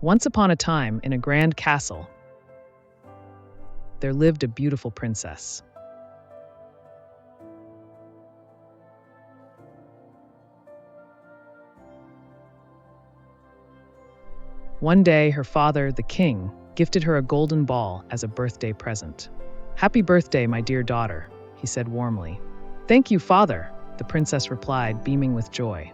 Once upon a time, in a grand castle, there lived a beautiful princess. One day, her father, the king, gifted her a golden ball as a birthday present. "Happy birthday, my dear daughter," he said warmly. "Thank you, father," the princess replied, beaming with joy.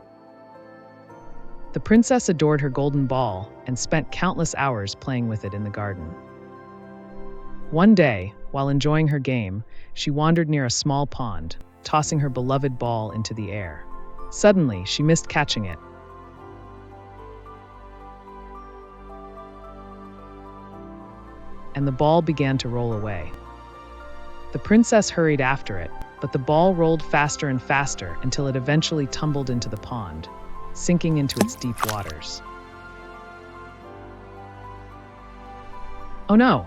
The princess adored her golden ball and spent countless hours playing with it in the garden. One day, while enjoying her game, she wandered near a small pond, tossing her beloved ball into the air. Suddenly, she missed catching it. And the ball began to roll away. The princess hurried after it, but the ball rolled faster and faster until it eventually tumbled into the pond, sinking into its deep waters. Oh no!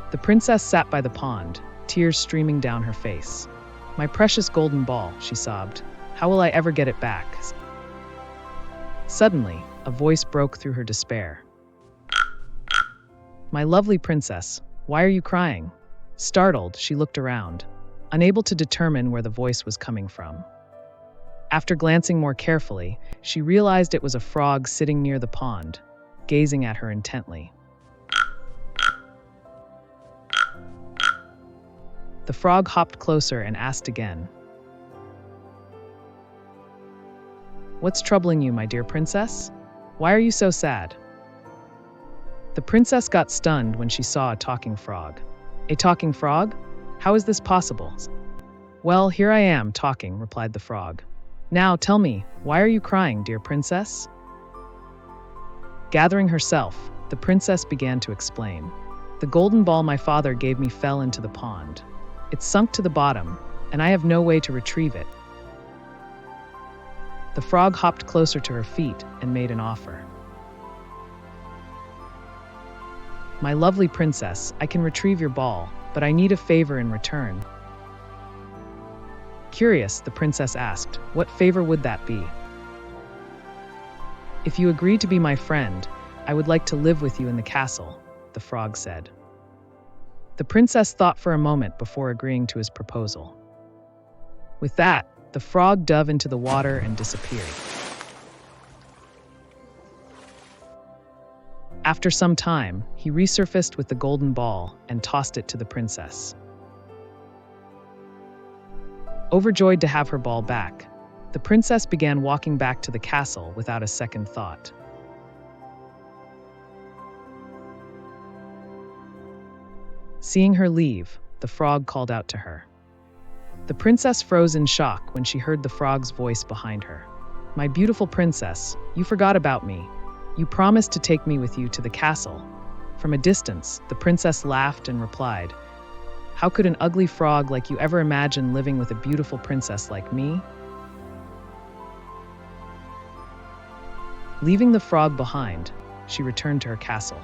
The princess sat by the pond, tears streaming down her face. "My precious golden ball," she sobbed. "How will I ever get it back?" Suddenly, a voice broke through her despair. "My lovely princess, why are you crying?" Startled, she looked around, unable to determine where the voice was coming from. After glancing more carefully, she realized it was a frog sitting near the pond, gazing at her intently. The frog hopped closer and asked again, "What's troubling you, my dear princess? Why are you so sad?" The princess got stunned when she saw a talking frog. "A talking frog? How is this possible?" "Well, here I am talking," replied the frog. "Now tell me, why are you crying, dear princess?" Gathering herself, the princess began to explain. "The golden ball my father gave me fell into the pond. It sunk to the bottom, and I have no way to retrieve it." The frog hopped closer to her feet and made an offer. "My lovely princess, I can retrieve your ball, but I need a favor in return." Curious, the princess asked, "What favor would that be?" "If you agree to be my friend, I would like to live with you in the castle," the frog said. The princess thought for a moment before agreeing to his proposal. With that, the frog dove into the water and disappeared. After some time, he resurfaced with the golden ball and tossed it to the princess. Overjoyed to have her ball back, the princess began walking back to the castle without a second thought. Seeing her leave, the frog called out to her. The princess froze in shock when she heard the frog's voice behind her. "My beautiful princess, you forgot about me. You promised to take me with you to the castle." From a distance, the princess laughed and replied, "How could an ugly frog like you ever imagine living with a beautiful princess like me?" Leaving the frog behind, she returned to her castle.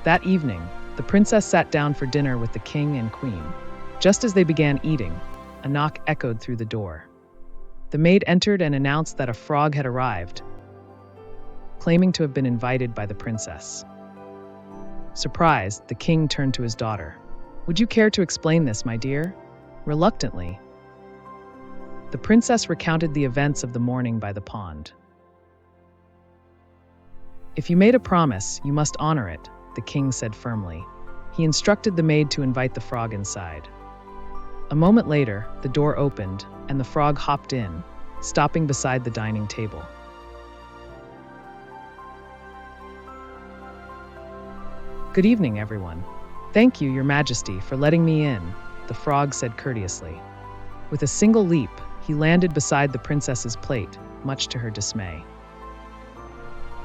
That evening, the princess sat down for dinner with the king and queen. Just as they began eating, a knock echoed through the door. The maid entered and announced that a frog had arrived, claiming to have been invited by the princess. Surprised, the king turned to his daughter. "Would you care to explain this, my dear?" Reluctantly, the princess recounted the events of the morning by the pond. "If you made a promise, you must honor it," the king said firmly. He instructed the maid to invite the frog inside. A moment later, the door opened, and the frog hopped in, stopping beside the dining table. "Good evening, everyone. Thank you, Your Majesty, for letting me in," the frog said courteously. With a single leap, he landed beside the princess's plate, much to her dismay.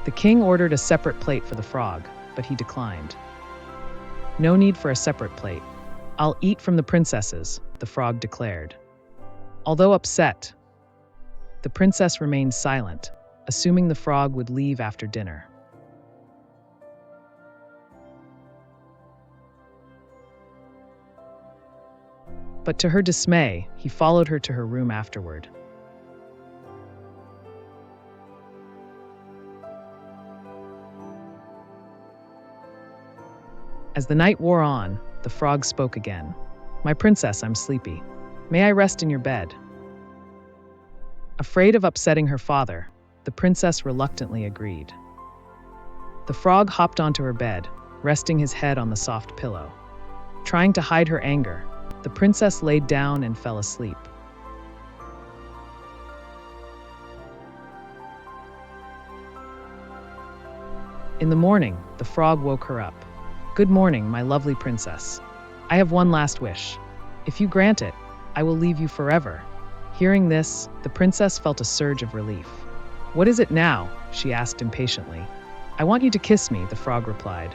The king ordered a separate plate for the frog, but he declined. "No need for a separate plate. I'll eat from the princess's," the frog declared. Although upset, the princess remained silent, assuming the frog would leave after dinner. But to her dismay, he followed her to her room afterward. As the night wore on, the frog spoke again. "My princess, I'm sleepy. May I rest in your bed?" Afraid of upsetting her father, the princess reluctantly agreed. The frog hopped onto her bed, resting his head on the soft pillow. Trying to hide her anger, the princess laid down and fell asleep. In the morning, the frog woke her up. "Good morning, my lovely princess. I have one last wish. If you grant it, I will leave you forever." Hearing this, the princess felt a surge of relief. "What is it now?" she asked impatiently. "I want you to kiss me," the frog replied.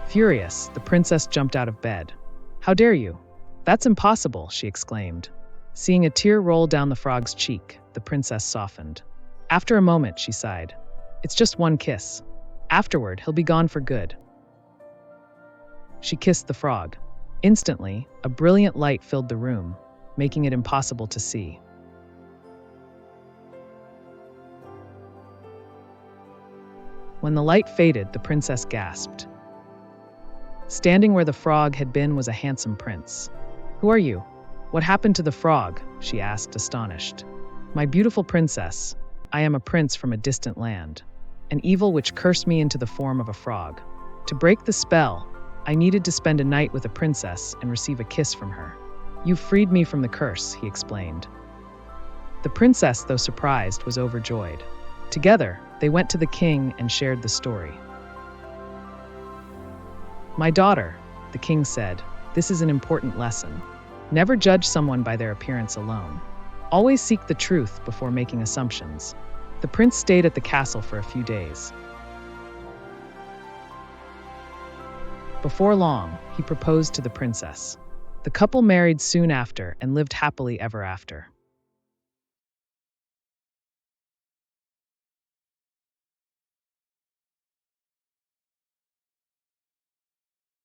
Furious, the princess jumped out of bed. "How dare you? That's impossible," she exclaimed. Seeing a tear roll down the frog's cheek, the princess softened. After a moment, she sighed. "It's just one kiss. Afterward, he'll be gone for good." She kissed the frog. Instantly, a brilliant light filled the room, making it impossible to see. When the light faded, the princess gasped. Standing where the frog had been was a handsome prince. "Who are you? What happened to the frog?" she asked, astonished. "My beautiful princess, I am a prince from a distant land. An evil witch cursed me into the form of a frog. To break the spell, I needed to spend a night with a princess and receive a kiss from her. You freed me from the curse," he explained. The princess, though surprised, was overjoyed. Together, they went to the king and shared the story. "My daughter," the king said, "this is an important lesson. Never judge someone by their appearance alone. Always seek the truth before making assumptions." The prince stayed at the castle for a few days. Before long, he proposed to the princess. The couple married soon after and lived happily ever after.